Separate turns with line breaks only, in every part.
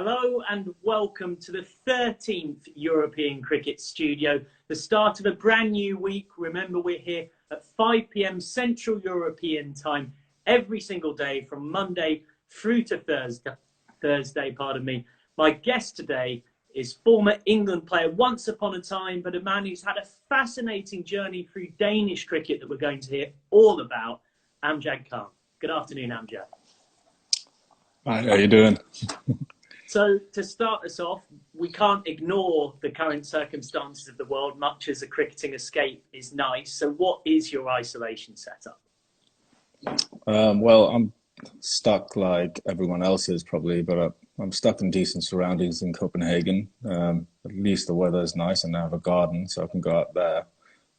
Hello and welcome to the 13th European Cricket Studio, the start of a brand new week. Remember, we're here at 5 p.m. Central European time every single day from Monday through to Thursday. My guest today is former England player once upon a time, but a man who's had a fascinating journey through Danish cricket that we're going to hear all about, Amjad Khan. Good afternoon, Amjad.
Hi, how you doing?
So to start us off, we can't ignore the current circumstances of the world, much as a cricketing escape is nice. So what is your isolation setup?
Well, I'm stuck like everyone else is probably, but I'm stuck in decent surroundings in Copenhagen. At least the weather is nice and I have a garden, so I can go out there.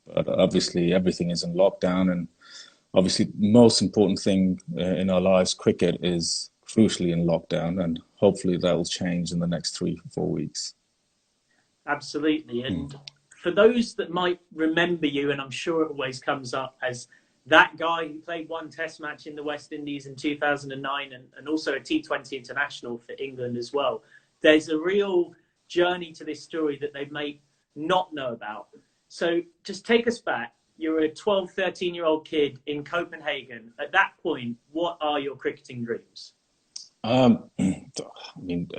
But obviously everything is in lockdown, and obviously the most important thing in our lives, cricket, is crucially in lockdown, and hopefully that will change in the next 3-4 weeks.
Absolutely. And for those that might remember you, and I'm sure it always comes up as that guy who played one test match in the West Indies in 2009 and also a T20 international for England as well, there's a real journey to this story that they may not know about. So just take us back. You're a 12, 13-year-old kid in Copenhagen. At that point, what are your cricketing dreams?
I mean,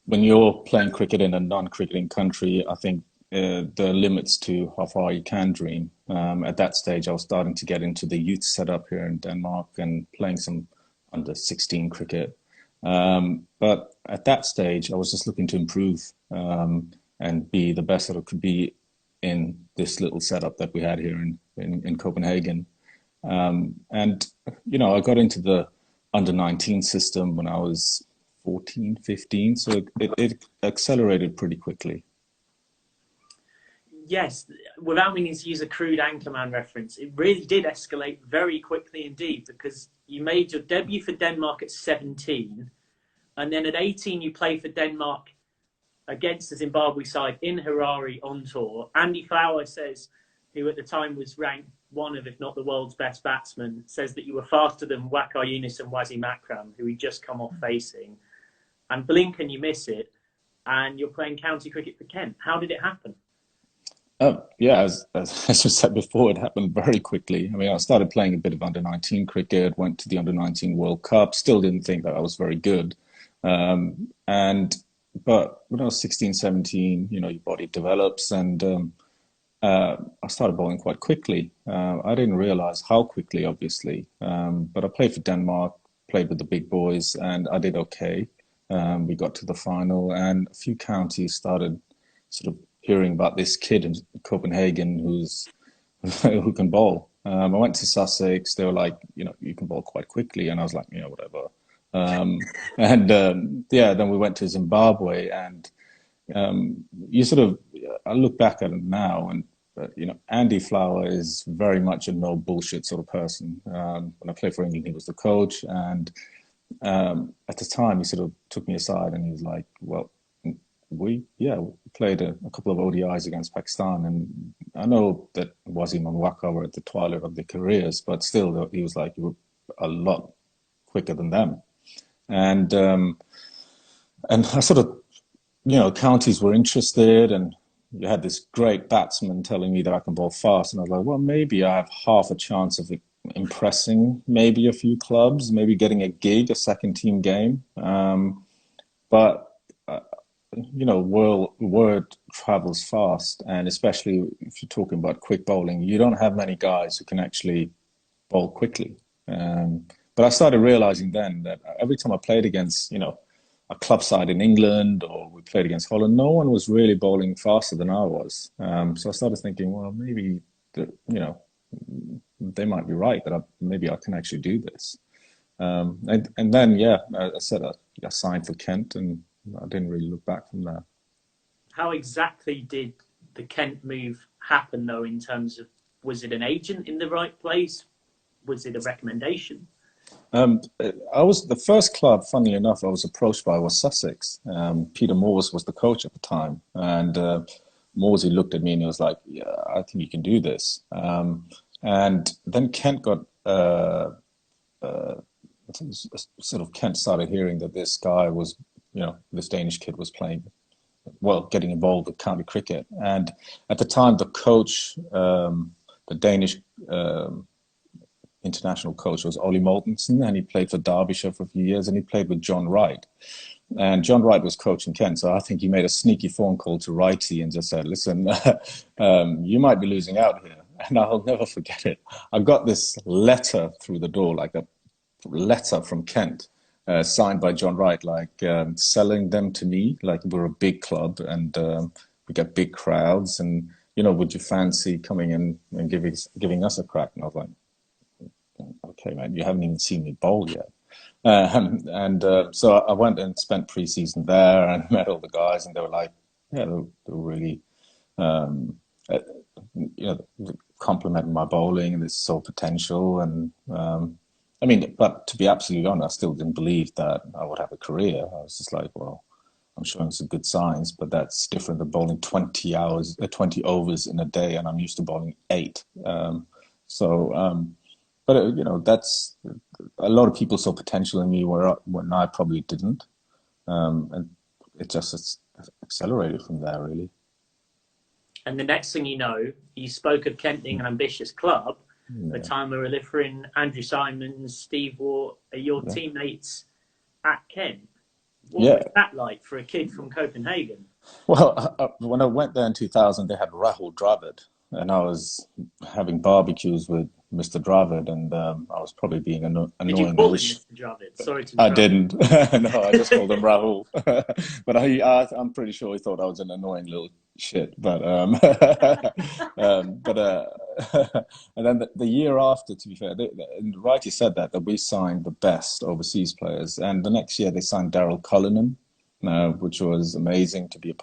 when you're playing cricket in a non-cricketing country, I think there are limits to how far you can dream. At that stage, I was starting to get into the youth setup here in Denmark and playing some under 16 cricket. But at that stage, I was just looking to improve and be the best that I could be in this little setup that we had here in Copenhagen. And, you know, I got into the under 19 system when I was 14, 15. So it accelerated pretty quickly.
Yes, without meaning to use a crude Anchorman reference, it really did escalate very quickly indeed, because you made your debut for Denmark at 17, and then at 18 you played for Denmark against the Zimbabwe side in Harare on tour. Andy Flower says, who at the time was ranked one of, if not the world's best batsmen, says that you were faster than Waqar Younis and Wasim Akram, who he'd just come off facing. And blink and you miss it, and you're playing county cricket for Kent. How did it happen?
Yeah, as you said before, it happened very quickly. I mean, I started playing a bit of under-19 cricket, went to the under-19 World Cup, still didn't think that I was very good. But when I was 16, 17, you know, your body develops, and I started bowling quite quickly. I didn't realize how quickly, obviously, but I played for Denmark, played with the big boys, and I did okay. We got to the final, and a few counties started sort of hearing about this kid in Copenhagen who can bowl. I went to Sussex. They were like, you know, you can bowl quite quickly, and I was like, yeah, whatever. Yeah, then we went to Zimbabwe, and you sort of, I look back at it now, and you know, Andy Flower is very much a no bullshit sort of person. When I played for England, he was the coach, and at the time, he sort of took me aside, and he was like, "Well, we played a couple of ODIs against Pakistan, and I know that Wasim and Waqar were at the twilight of their careers, but still, he was like, you were a lot quicker than them." And I sort of, you know, counties were interested, and you had this great batsman telling me that I can bowl fast, and I was like, well, maybe I have half a chance of impressing maybe a few clubs, maybe getting a gig, a second team game. But you know, word travels fast, and especially if you're talking about quick bowling, you don't have many guys who can actually bowl quickly. But I started realizing then that every time I played against, you know, a club side in England, or we played against Holland, no one was really bowling faster than I was. So I started thinking, well, maybe, you know, they might be right, that maybe I can actually do this. And then, yeah, I said I signed for Kent, and I didn't really look back from there.
How exactly did the Kent move happen, though, in terms of, was it an agent in the right place? Was it a recommendation?
I was the first club, funnily enough, I was approached by was Sussex. Peter Moores was the coach at the time, and Morsey looked at me and he was like, "Yeah, I think you can do this." And then Kent got sort of Kent started hearing that this guy was this Danish kid was playing, well, getting involved with county cricket. And at the time, the coach, the Danish international coach, was Ollie Mortensen, and he played for Derbyshire for a few years, and he played with John Wright. And John Wright was coaching Kent, so I think he made a sneaky phone call to Wrighty and just said, listen, you might be losing out here. And I'll never forget it. I got this letter through the door, like a letter from Kent, signed by John Wright, like selling them to me, like we're a big club and we get big crowds, and would you fancy coming in and giving us a crack? And I was like, okay, man, you haven't even seen me bowl yet. So I went and spent pre-season there and met all the guys, and they were like, yeah, they were really, complimenting my bowling and this sort of potential. And but to be absolutely honest, I still didn't believe that I would have a career. I was just like, well, I'm showing some good signs, but that's different than bowling 20 overs in a day, and I'm used to bowling 8. But that's a lot of people saw potential in me when I probably didn't, and it just accelerated from there, really.
And the next thing you know, you spoke of Kent being an ambitious club.
Yeah.
The time we were Liffrin, Andrew Simons, Steve Waugh are your teammates at Kent. What was that like for a kid from Copenhagen?
Well, when I went there in 2000, they had Rahul Dravid, and I was having barbecues with Mr. Dravid, and I was probably being annoying.
Did you call him Mr. Dravid? Sorry to
I didn't. No, I just called him Rahul. But I'm pretty sure he thought I was an annoying little shit. But and then the year after, to be fair, and Righty said that we signed the best overseas players, and the next year they signed Daryl Cullinan, which was amazing to be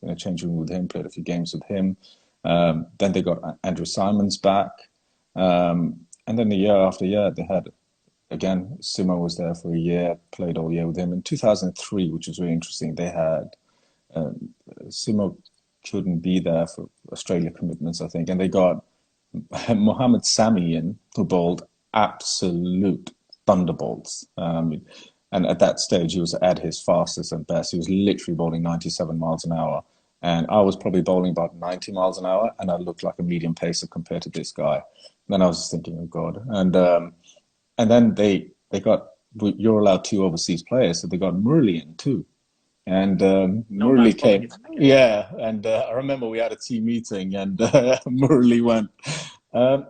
in a changing room with him. Played a few games with him. Then they got Andrew Simons back. And then the year after year, they had, again, Simo was there for a year, played all year with him. In 2003, which was really interesting, they had, Simo couldn't be there for Australia commitments, I think, and they got Mohammed Sami in, who bowled absolute thunderbolts. And at that stage, he was at his fastest and best. He was literally bowling 97 miles an hour. And I was probably bowling about 90 miles an hour, and I looked like a medium pacer compared to this guy. And then I was just thinking, oh God. And then they got, you're allowed 2 overseas players, so they got Murli in too. And Murli came, and I remember we had a team meeting, and Murli went,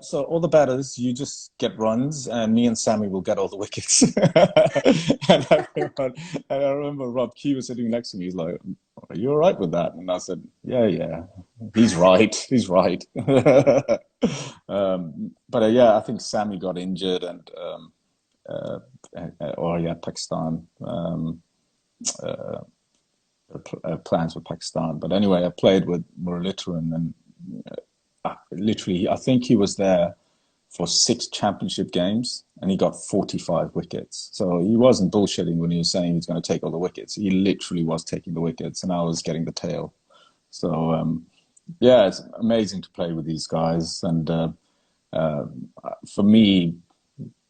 so all the batters, you just get runs, and me and Sammy will get all the wickets. and I remember Rob Key was sitting next to me. He's like, are you all right with that? And I said, yeah, he's right. But I think Sammy got injured, and Pakistan. Plans with Pakistan. But anyway, I played with Muralitharan, and literally, I think he was there for 6 championship games, and he got 45 wickets. So he wasn't bullshitting when he was saying he's going to take all the wickets. He literally was taking the wickets, and I was getting the tail. So, it's amazing to play with these guys. And for me,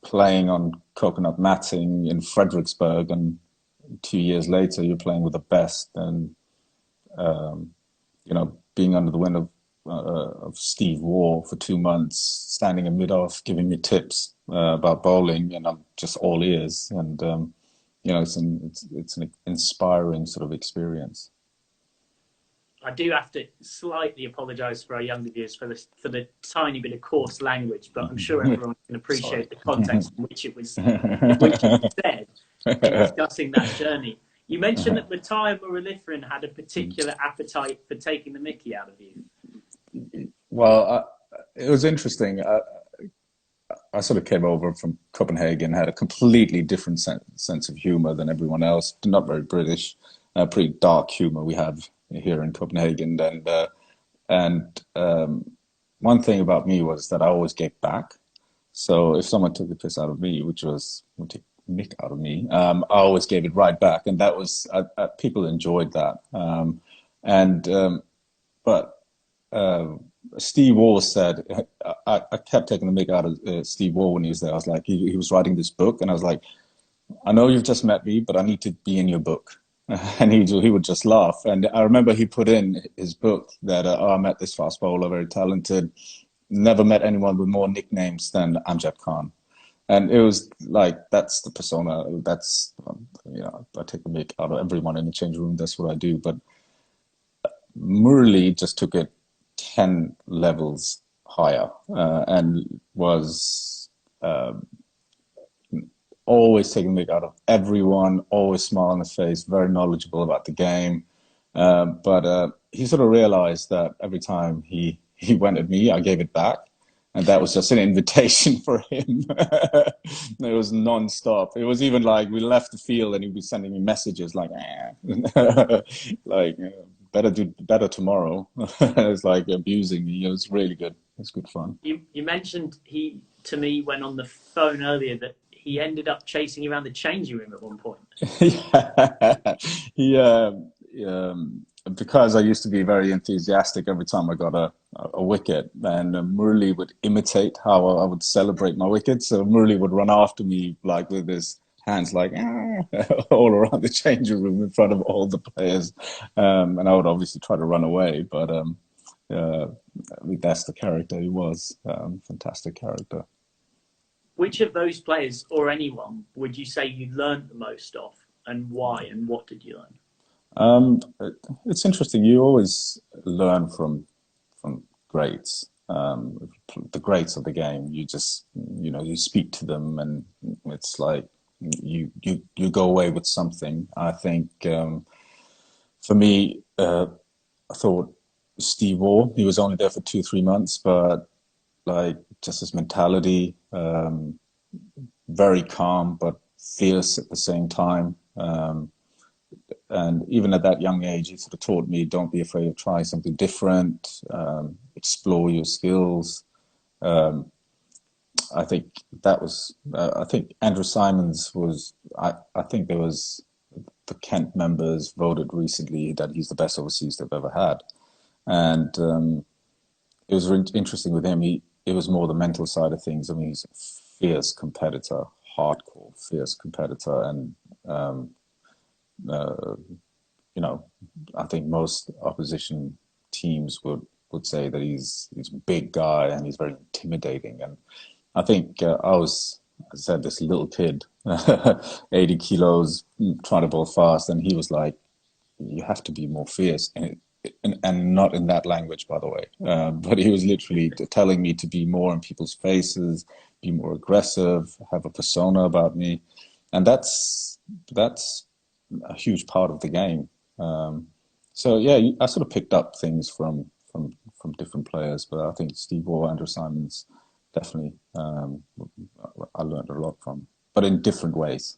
playing on coconut matting in Fredericksburg, and 2 years later, you're playing with the best, and, being under the wing of Steve Waugh for 2 months, standing in mid-off, giving me tips about bowling, and I'm just all ears. And it's an inspiring sort of experience.
I do have to slightly apologise for our younger viewers for the tiny bit of coarse language, but I'm sure everyone can appreciate the context in which it was said in discussing that journey. You mentioned that Matthias Muralitharan had a particular appetite for taking the mickey out of you.
Well, it was interesting. I sort of came over from Copenhagen, had a completely different sense of humour than everyone else. Not very British, pretty dark humour we have here in Copenhagen. And one thing about me was that I always gave back. So if someone took the piss out of me, which was take mick out of me, I always gave it right back, and that was people enjoyed that. But Steve Waugh said, I kept taking the mick out of Steve Waugh when he was there. I was like, he was writing this book, and I was like, I know you've just met me, but I need to be in your book. And he would just laugh. And I remember he put in his book that, oh, I met this fast bowler, very talented. Never met anyone with more nicknames than Amjad Khan. And it was like, that's the persona. That's, I take the mick out of everyone in the change room. That's what I do. But Murli just took it 10 levels higher and was always taking the mick out of everyone, always smile on his face, very knowledgeable about the game. But he sort of realized that every time he went at me, I gave it back. And that was just an invitation for him. It was non-stop. It was even like we left the field and he'd be sending me messages like, like, better do better tomorrow. It's like abusing me. It was really good. It was good fun.
You mentioned he to me when on the phone earlier that he ended up chasing you around the changing room at one point.
Yeah, because I used to be very enthusiastic every time I got a wicket, and Murli would imitate how I would celebrate my wicket. So Murli would run after me like with his hands like all around the changing room in front of all the players, and I would obviously try to run away, but I mean, that's the character he was. Fantastic character.
Which of those players or anyone would you say you learned the most of, and why, and what did you learn?
It's interesting. You always learn from greats, the greats of the game. You just you speak to them, and it's like you go away with something. I think for me, I thought Steve Waugh. He was only there for 2 3 months, but like just his mentality, very calm but fierce at the same time. And even at that young age, he sort of taught me, don't be afraid of trying something different, explore your skills. I think that was, I think Andrew Simons was, I think there was, the Kent members voted recently that he's the best overseas they've ever had. And it was really interesting with him. It was more the mental side of things. I mean, he's a fierce competitor, hardcore, fierce competitor. And, I think most opposition teams would say that he's a big guy and he's very intimidating. And I think as I said, this little kid, 80 kilos, trying to bowl fast, and he was like, you have to be more fierce. And not in that language, by the way. But he was literally telling me to be more in people's faces, be more aggressive, have a persona about me. And that's a huge part of the game. So yeah, I sort of picked up things from different players, but I think Steve Waugh, Andrew Simons, definitely I learned a lot from, but in different ways.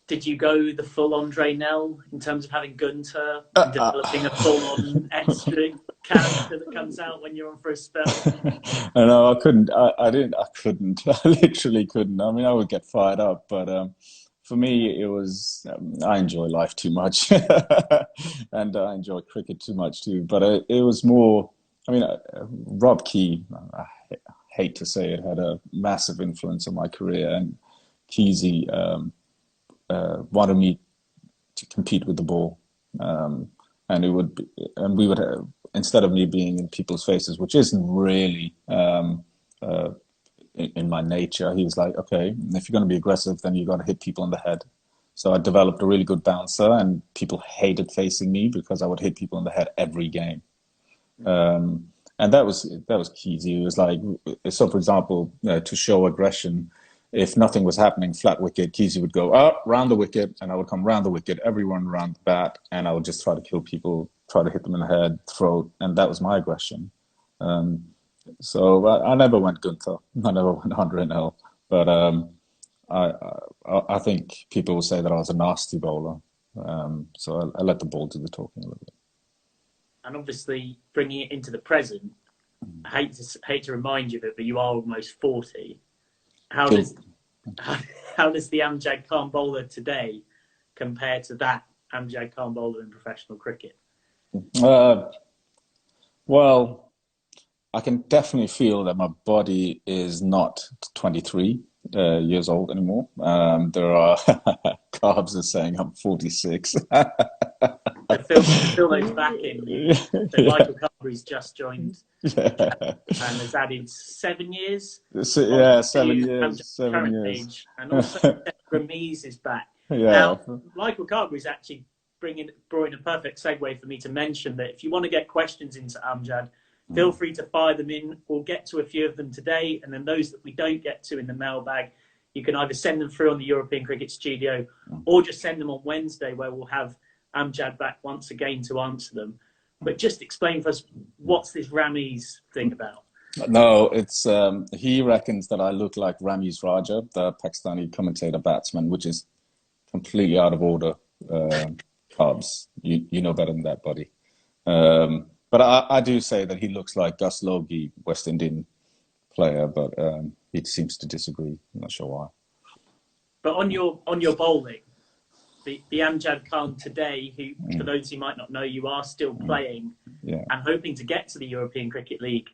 Did you go the full Andre Nell in terms of having Gunter and developing a full-on extra character that comes out when you're on for a spell?
I know I couldn't. I didn't. I couldn't. I literally couldn't. I mean, I would get fired up, but for me, it was. I enjoy life too much, and I enjoy cricket too much too. But it was more. I mean, Rob Key. I hate to say it, had a massive influence on my career, and Keezy. Wanted me to compete with the ball, and we would have, instead of me being in people's faces, which isn't really in my nature. He was like, okay, if you're going to be aggressive, then you got to hit people in the head. So I developed a really good bouncer, and people hated facing me because I would hit people in the head every game. And that was Keezy. It was like, so for example, to show aggression. If nothing was happening, flat wicket, Keezy would go up, round the wicket, and I would come round the wicket, everyone round the bat, and I would just try to kill people, try to hit them in the head, throat, and that was my aggression. So I never went Gunther, I never went 100 but I think people will say that I was a nasty bowler. So I let the ball do the talking a little bit.
And obviously, bringing it into the present, I hate to remind you of it, but you are almost 40. How does the Amjad Khan bowler today compare to that Amjad Khan bowler in professional cricket?
Well, I can definitely feel that my body is not 23. years old anymore. There are carbs are saying I'm 46.
So Phil knows back in. So
Yeah.
Michael Carberry's just joined
Yeah.
and has added 7 years
So,
on
yeah,
to
7 years,
Amjad's
7
current
years.
age, and also Ramiz is back.
Yeah.
Now, Michael Carberry's actually brought in a perfect segue for me to mention that if you want to get questions into Amjad, feel free to fire them in. We'll get to a few of them today, and then those that we don't get to in the mailbag, you can either send them through on the European Cricket Studio or just send them on Wednesday, where we'll have Amjad back once again to answer them. But just explain for us, what's this Ramiz thing about?
No, it's he reckons that I look like Ramiz Raja, the Pakistani commentator batsman, which is completely out of order. Carbs, you know better than that, buddy. But I do say that he looks like Gus Logie, West Indian player, but he seems to disagree. I'm not sure why.
But on your bowling, the Amjad Khan today, who for those who might not know, you are still playing and hoping to get to the European Cricket League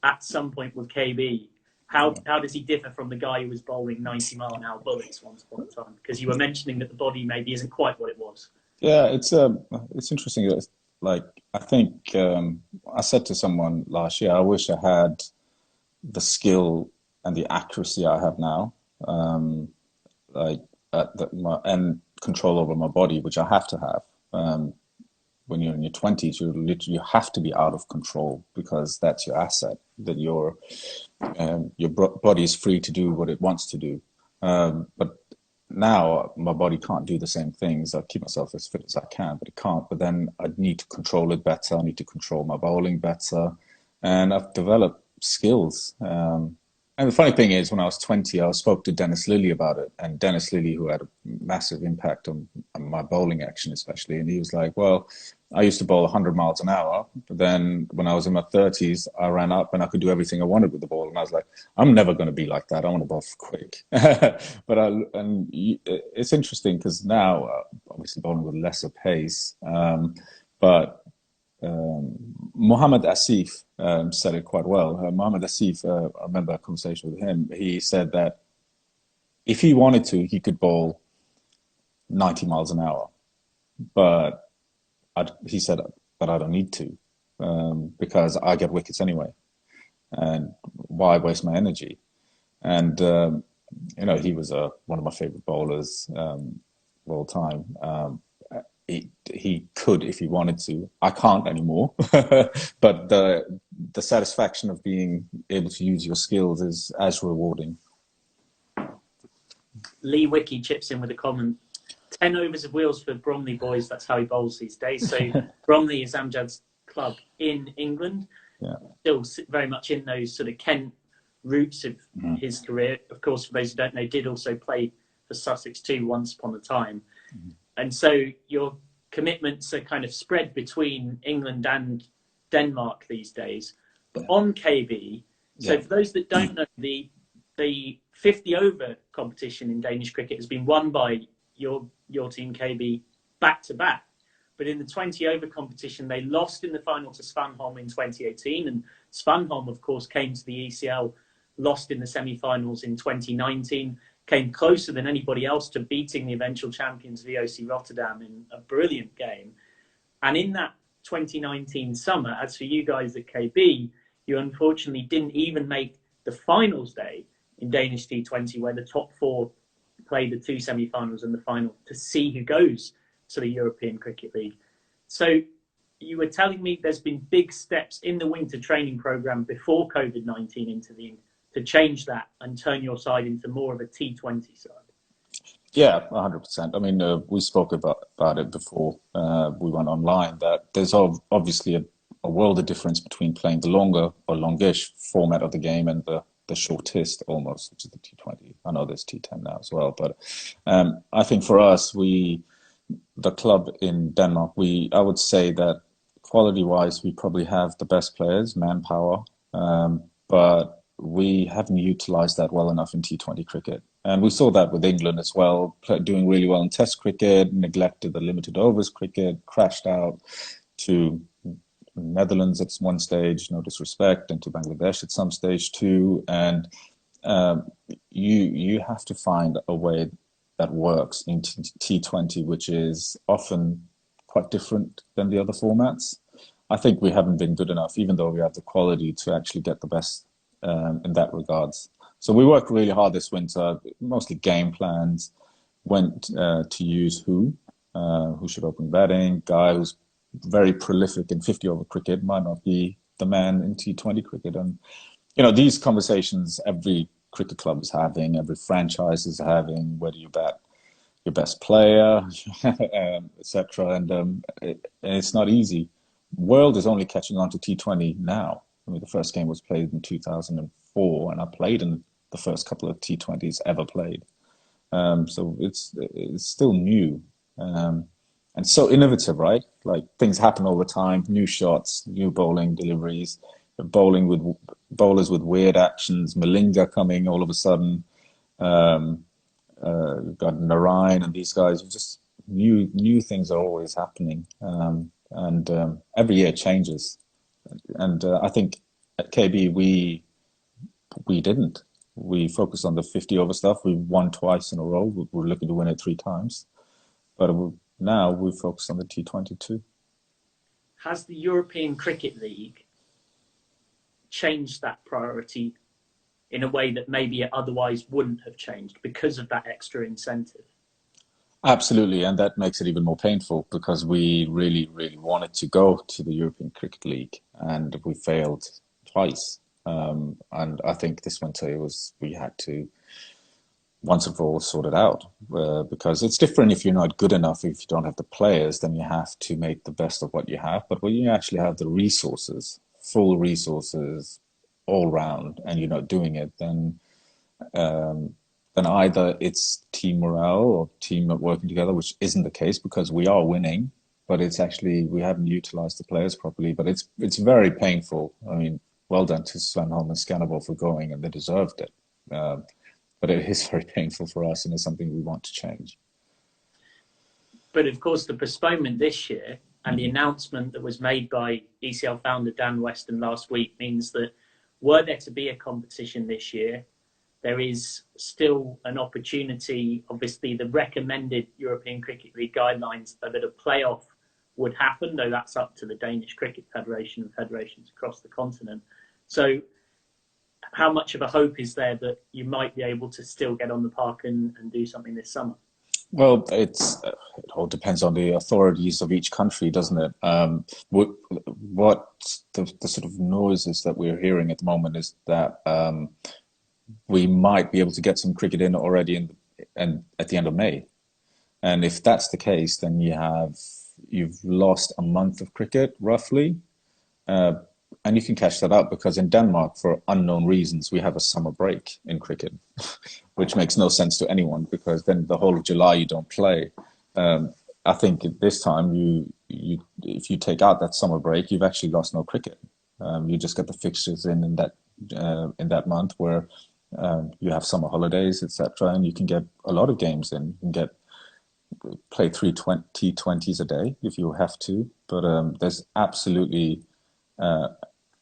at some point with KB. How does he differ from the guy who was bowling 90-mile-an-hour bullets once upon a time? Because you were mentioning that the body maybe isn't quite what it was.
Yeah, it's interesting. Like I think I said to someone last year, I wish I had the skill and the accuracy I have now, like and control over my body, which I have to have. When you're in your 20s, you have to be out of control because that's your asset. That your body is free to do what it wants to do. But now my body can't do the same things. I keep myself as fit as I can, but it can't. But then I need to control it better. I need to control my bowling better, and I've developed skills. And the funny thing is, when I was 20, I spoke to Dennis Lilly about it, and Dennis Lilly, who had a massive impact on my bowling action, especially, and he was like, "Well, I used to bowl 100 miles an hour, but then when I was in my 30s, I ran up and I could do everything I wanted with the ball." And I was like, "I'm never going to be like that. I want to bowl quick." It's interesting because now, obviously, bowling with lesser pace, but Mohammad Asif said it quite well. Mohammad Asif, I remember a conversation with him. He said that if he wanted to, he could bowl 90 miles an hour. But he said, but I don't need to because I get wickets anyway. And why waste my energy? And, he was one of my favorite bowlers of all time. He could if he wanted to. I can't anymore. But the satisfaction of being able to use your skills is as rewarding.
Lee Wiki chips in with a comment. 10 overs of wheels for Bromley boys. That's how he bowls these days. So Bromley is Amjad's club in England.
Yeah.
Still very much in those sort of Kent roots of his career. Of course, for those who don't know, did also play for Sussex too once upon a time. And so your commitments are kind of spread between England and Denmark these days. But on KB, so for those that don't know, the 50-over competition in Danish cricket has been won by your team KB back to back. But in the 20-over competition, they lost in the final to Svanholm in 2018. And Svanholm, of course, came to the ECL, lost in the semi-finals in 2019, came closer than anybody else to beating the eventual champions VOC Rotterdam in a brilliant game. And in that 2019 summer, as for you guys at KB, you unfortunately didn't even make the finals day in Danish T20, where the top four play the two semi-finals and the final to see who goes to the European Cricket League. So you were telling me there's been big steps in the winter training program before COVID-19 intervened to change that and turn your side into more of a T20 side.
Yeah, 100%. I mean, we spoke about it before we went online, that there's obviously a world of difference between playing the longer or longish format of the game and the shortest almost, which is the T20. I know there's T10 now as well. But I think for us, the club in Denmark, I would say that quality-wise, we probably have the best players, manpower, but we haven't utilized that well enough in T20 cricket. And we saw that with England as well, doing really well in Test cricket, neglected the limited overs cricket, crashed out to Netherlands at one stage, no disrespect, and to Bangladesh at some stage too. And you have to find a way that works in T20, which is often quite different than the other formats. I think we haven't been good enough, even though we have the quality to actually get the best in that regards. So we worked really hard this winter, mostly game plans, went to use who should open batting, guy who's very prolific in 50 over cricket, might not be the man in T20 cricket. And, these conversations every cricket club is having, every franchise is having, whether you bat your best player, etc. And it's not easy. World is only catching on to T20 now. I mean, the first game was played in 2004, and I played in the first couple of T20s ever played. So it's still new, and so innovative, right? Like things happen all the time, new shots, new bowling deliveries, bowling with bowlers with weird actions, Malinga coming all of a sudden. We've got Narayan and these guys. Just new things are always happening, and every year changes. And I think at KB we didn't. We focused on the 50 over stuff. We won twice in a row. We're looking to win it 3 times. But now we focus on the T20 too.
Has the European Cricket League changed that priority in a way that maybe it otherwise wouldn't have changed because of that extra incentive?
Absolutely, and that makes it even more painful because we really, really wanted to go to the European Cricket League and we failed twice. And I think this winter we had to once and for all sort it out because it's different if you're not good enough. If you don't have the players, then you have to make the best of what you have. But when you actually have the resources, full resources all round, and you're not doing it, then either it's team morale or team not working together, which isn't the case because we are winning, but it's actually we haven't utilized the players properly. But it's very painful. I mean, well done to Svanholm and Scanable for going, and they deserved it. But it is very painful for us, and it's something we want to change.
But of course, the postponement this year and the announcement that was made by ECL founder Dan Weston last week means that were there to be a competition this year, there is still an opportunity. Obviously, the recommended European Cricket League guidelines are that a playoff would happen, though that's up to the Danish Cricket Federation and federations across the continent. So how much of a hope is there that you might be able to still get on the park and do something this summer?
Well, it all depends on the authorities of each country, doesn't it? What the sort of noises that we're hearing at the moment is that we might be able to get some cricket in already at the end of May. And if that's the case, then you've lost a month of cricket, roughly. And you can catch that up because in Denmark, for unknown reasons, we have a summer break in cricket, which makes no sense to anyone because then the whole of July you don't play. I think this time if you take out that summer break, you've actually lost no cricket. You just get the fixtures in that month where you have summer holidays, etc., and you can get a lot of games in. You can play 3 T20s a day if you have to, but there's absolutely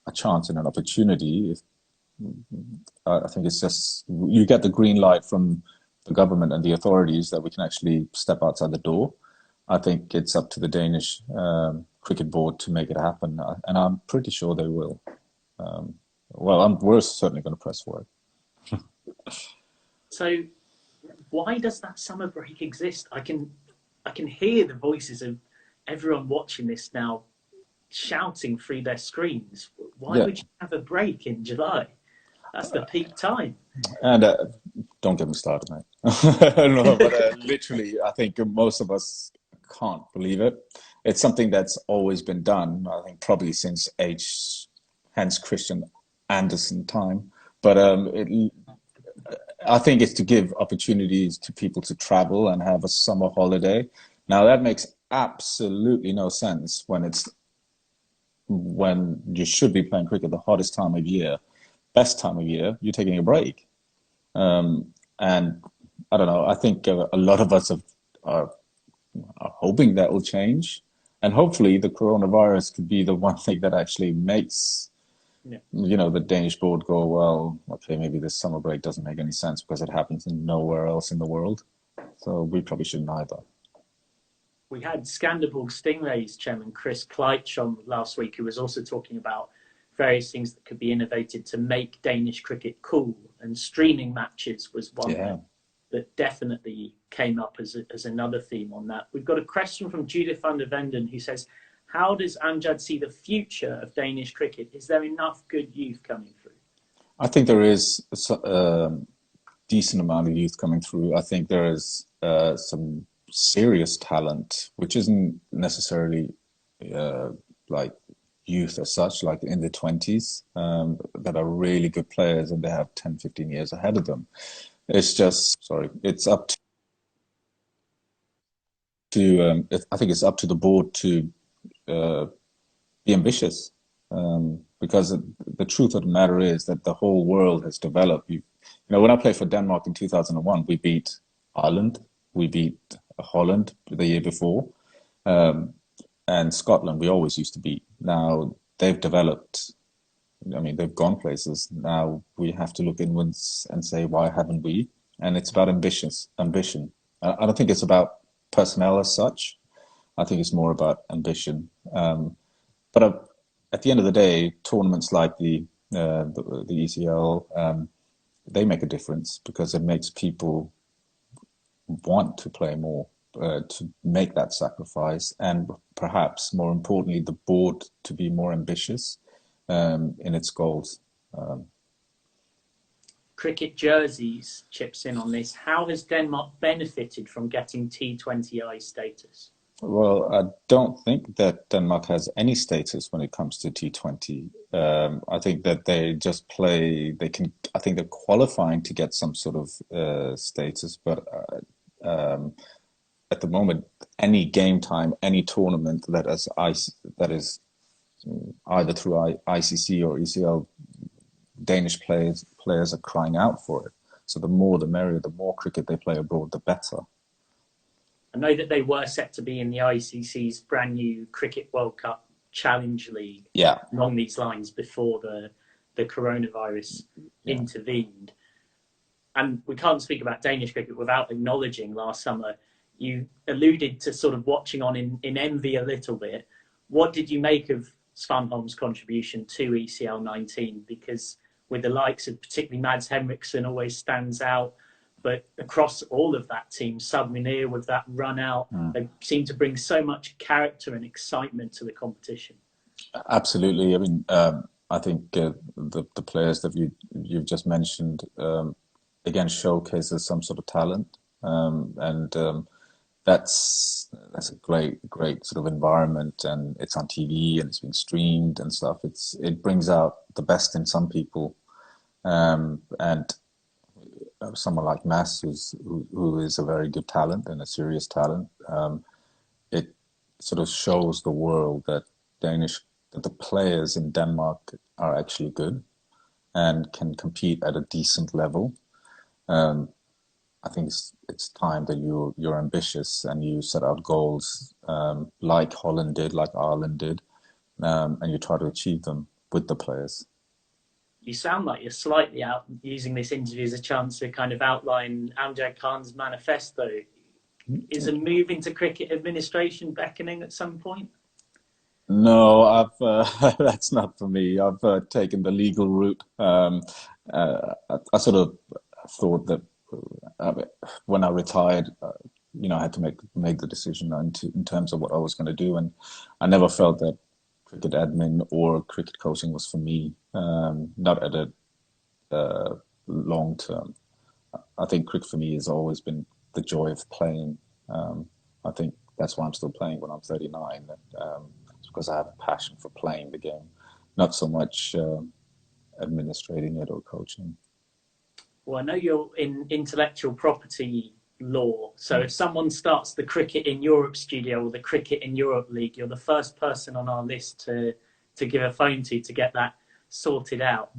a chance and an opportunity. I think it's just you get the green light from the government and the authorities that we can actually step outside the door. I think it's up to the Danish cricket board to make it happen, and I'm pretty sure they will. We're certainly going to press for it.
So why does that summer break exist? I can hear the voices of everyone watching this now shouting through their screens. Why would you have a break in July? That's the peak time. And
don't get me started, mate. No, but literally, I think most of us can't believe it. It's something that's always been done, I think probably since Hans Christian Andersen time. But I think it's to give opportunities to people to travel and have a summer holiday. Now, that makes absolutely no sense when you should be playing cricket the hottest time of year, best time of year, you're taking a break. And I don't know, I think a lot of us are hoping that will change. And hopefully the coronavirus could be the one thing that actually makes
Yeah.
You know, the Danish board go, well, okay, maybe this summer break doesn't make any sense because it happens in nowhere else in the world. So we probably shouldn't either.
We had Skanderborg Stingrays chairman Chris Kleitsch on last week, who was also talking about various things that could be innovated to make Danish cricket cool, and streaming matches was one
Yeah.
that definitely came up as another theme on that. We've got a question from Judith van der Venden who says, how does Amjad see the future of Danish cricket? Is there enough good youth coming through?
I think there is a decent amount of youth coming through. I think there is some serious talent, which isn't necessarily like youth as such, like in the 20s, that are really good players and they have 10, 15 years ahead of them. It's just, sorry, it's up to, I think it's up to the board to be ambitious. Because the truth of the matter is that the whole world has developed. You know, when I played for Denmark in 2001, we beat Ireland, we beat Holland the year before, and Scotland we always used to beat. Now they've developed. I mean, they've gone places. Now we have to look inwards and say, why haven't we? And it's about ambition. I don't think it's about personnel as such. I think it's more about ambition. But at the end of the day, tournaments like the ECL, they make a difference because it makes people want to play more, to make that sacrifice, and perhaps more importantly, the board to be more ambitious in its goals.
Cricket Jerseys chips in on this. How has Denmark benefited from getting T20I status?
Well, I don't think that Denmark has any status when it comes to T20. I think that they just play, they can, I think they're qualifying to get some sort of status, but at the moment, any game time, any tournament that is either through ICC or ECL, Danish players are crying out for it. So the more the merrier, the more cricket they play abroad, the better.
I know that they were set to be in the ICC's brand new Cricket World Cup Challenge League,
yeah,
along these lines before the coronavirus intervened. And we can't speak about Danish cricket without acknowledging last summer, you alluded to sort of watching on in envy a little bit. What did you make of Svanholm's contribution to ECL 19? Because with the likes of particularly Mads Henriksen always stands out, but across all of that team, Subminir with that run out, they seem to bring so much character and excitement to the competition.
Absolutely. I mean, I think the players that you've just mentioned again showcases some sort of talent, and that's a great sort of environment, and it's on TV and it's being streamed and stuff. It brings out the best in some people, and someone like Mass, who is a very good talent and a serious talent, it sort of shows the world that the players in Denmark are actually good and can compete at a decent level. I think it's time that you're ambitious and you set out goals like Holland did, like Ireland did, and you try to achieve them with the players.
You sound like you're slightly out using this interview as a chance to kind of outline Amjad Khan's manifesto. Is a move into cricket administration beckoning at some point?
No, that's not for me. I've taken the legal route. I sort of thought that when I retired, I had to make the decision in terms of what I was going to do, and I never felt that cricket admin or cricket coaching was for me, not at a long term. I think cricket for me has always been the joy of playing. I think that's why I'm still playing when I'm 39. It's because I have a passion for playing the game, not so much administrating it or coaching.
Well, I know you're in intellectual property law, so if someone starts the Cricket in Europe studio or the Cricket in Europe League, you're the first person on our list to give a phone to get that sorted out.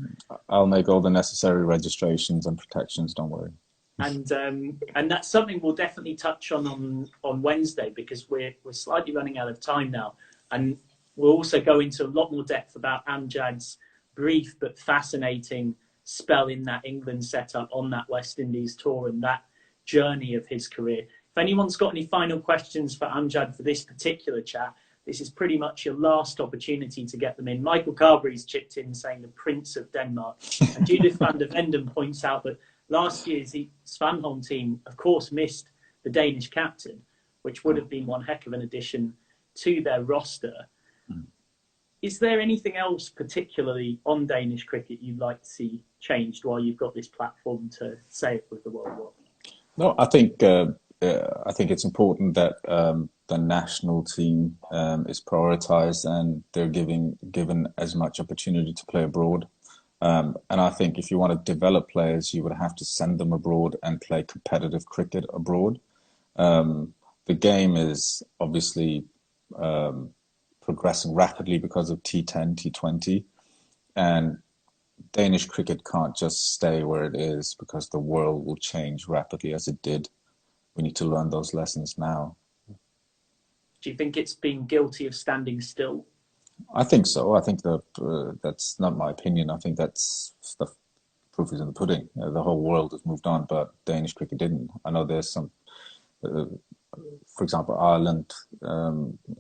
I'll make all the necessary registrations and protections, don't worry.
And that's something we'll definitely touch on Wednesday, because we're slightly running out of time now, and we'll also go into a lot more depth about Amjad's brief but fascinating spell in that England setup on that West Indies tour and that journey of his career. If anyone's got any final questions for Amjad for this particular chat, this is pretty much your last opportunity to get them in. Michael Carberry's chipped in saying the Prince of Denmark. And Judith van der Venden points out that last year's Svanholm team, of course, missed the Danish captain, which would have been one heck of an addition to their roster. Is there anything else particularly on Danish cricket you'd like to see changed while you've got this platform to say it with the World War?
No, I think it's important that the national team is prioritized and they're given as much opportunity to play abroad. And I think if you want to develop players, you would have to send them abroad and play competitive cricket abroad. The game is obviously progressing rapidly because of T10, T20, and Danish cricket can't just stay where it is because the world will change rapidly as it did. We need to learn those lessons now.
Do you think it's been guilty of standing still?
I think so. I think that that's not my opinion. I think that's the proof is in the pudding. The whole world has moved on, but Danish cricket didn't. I know there's some, for example, Ireland,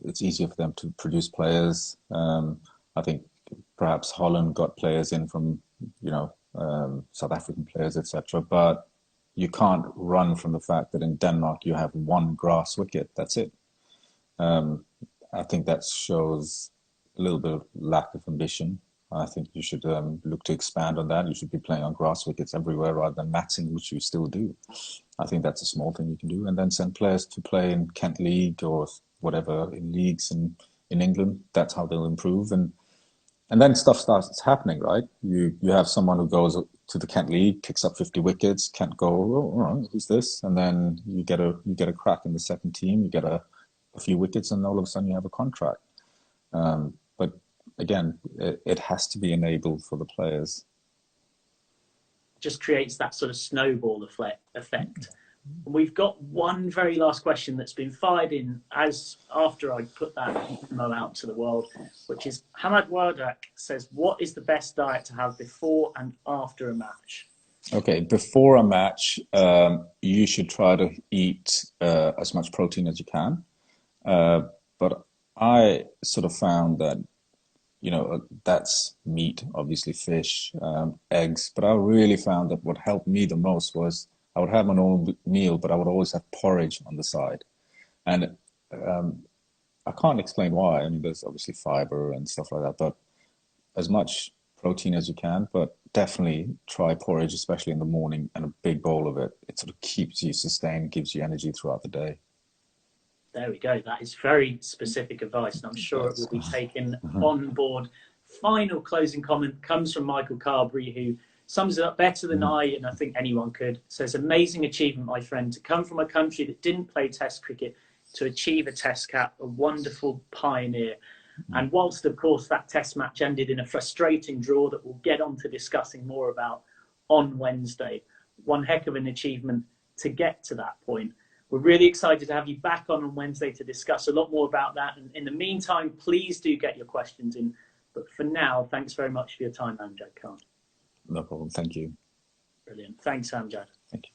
it's easier for them to produce players. I think perhaps Holland got players in from, South African players, etc. But you can't run from the fact that in Denmark you have one grass wicket. That's it. I think that shows a little bit of lack of ambition. I think you should look to expand on that. You should be playing on grass wickets everywhere rather than matching, which you still do. I think that's a small thing you can do. And then send players to play in Kent League or whatever, in leagues in England. That's how they'll improve. And then stuff starts happening, right? You have someone who goes to the Kent League, picks up 50 wickets, Kent go, oh, all right, who's this? And then you get a crack in the second team, you get a few wickets, and all of a sudden you have a contract. But again, it has to be enabled for the players.
Just creates that sort of snowball effect. We've got one very last question that's been fired in after I put that memo out to the world, which is Hamad Wardak says, what is the best diet to have before and after a match?
Okay, before a match, you should try to eat as much protein as you can. But I sort of found that, that's meat, obviously fish, eggs. But I really found that what helped me the most was I would have my own meal, but I would always have porridge on the side. And I can't explain why. I mean, there's obviously fiber and stuff like that, but as much protein as you can, but definitely try porridge, especially in the morning, and a big bowl of it. It sort of keeps you sustained, gives you energy throughout the day.
There we go. That is very specific advice, and I'm sure it will be taken on board. Final closing comment comes from Michael Carberry, who sums it up better than I, and I think anyone could. Says, amazing achievement, my friend, to come from a country that didn't play Test cricket to achieve a Test cap, a wonderful pioneer. And whilst, of course, that Test match ended in a frustrating draw that we'll get on to discussing more about on Wednesday, one heck of an achievement to get to that point. We're really excited to have you back on Wednesday to discuss a lot more about that. And in the meantime, please do get your questions in. But for now, thanks very much for your time, Amjad Khan.
No problem. Thank you.
Brilliant. Thanks, Amjad.
Thank you.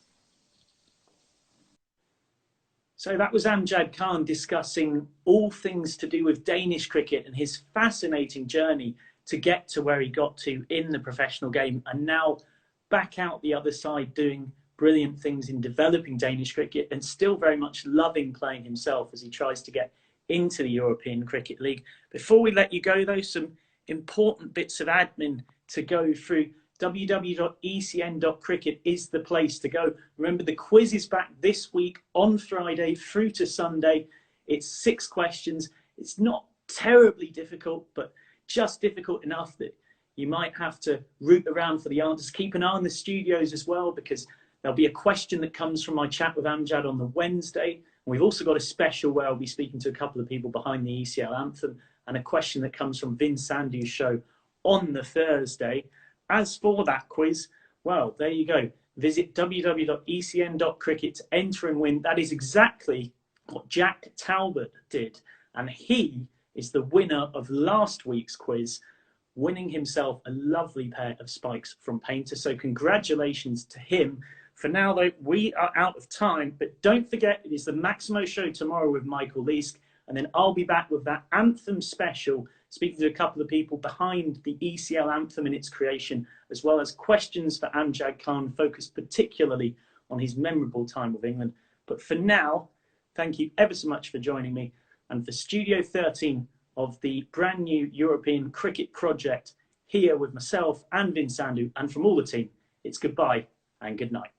So that was Amjad Khan discussing all things to do with Danish cricket and his fascinating journey to get to where he got to in the professional game, and now back out the other side doing brilliant things in developing Danish cricket and still very much loving playing himself as he tries to get into the European Cricket League. Before we let you go, though, some important bits of admin to go through. www.ecn.cricket is the place to go. Remember, the quiz is back this week on Friday through to Sunday. It's 6 questions. It's not terribly difficult, but just difficult enough that you might have to root around for the answers. Keep an eye on the studios as well, because there'll be a question that comes from my chat with Amjad on the Wednesday. And we've also got a special where I'll be speaking to a couple of people behind the ECL anthem, and a question that comes from Vin Sandhu's show on the Thursday. As for that quiz, well, there you go. Visit www.ecn.cricket to enter and win. That is exactly what Jack Talbot did. And he is the winner of last week's quiz, winning himself a lovely pair of spikes from Painter. So congratulations to him. For now, though, we are out of time, but don't forget, it is the Maximo show tomorrow with Michael Leask, and then I'll be back with that Anthem special, speaking to a couple of people behind the ECL Anthem and its creation, as well as questions for Amjad Khan, focused particularly on his memorable time with England. But for now, thank you ever so much for joining me, and for Studio 13 of the brand new European Cricket Project, here with myself and Vin Sandhu, and from all the team, it's goodbye and good night.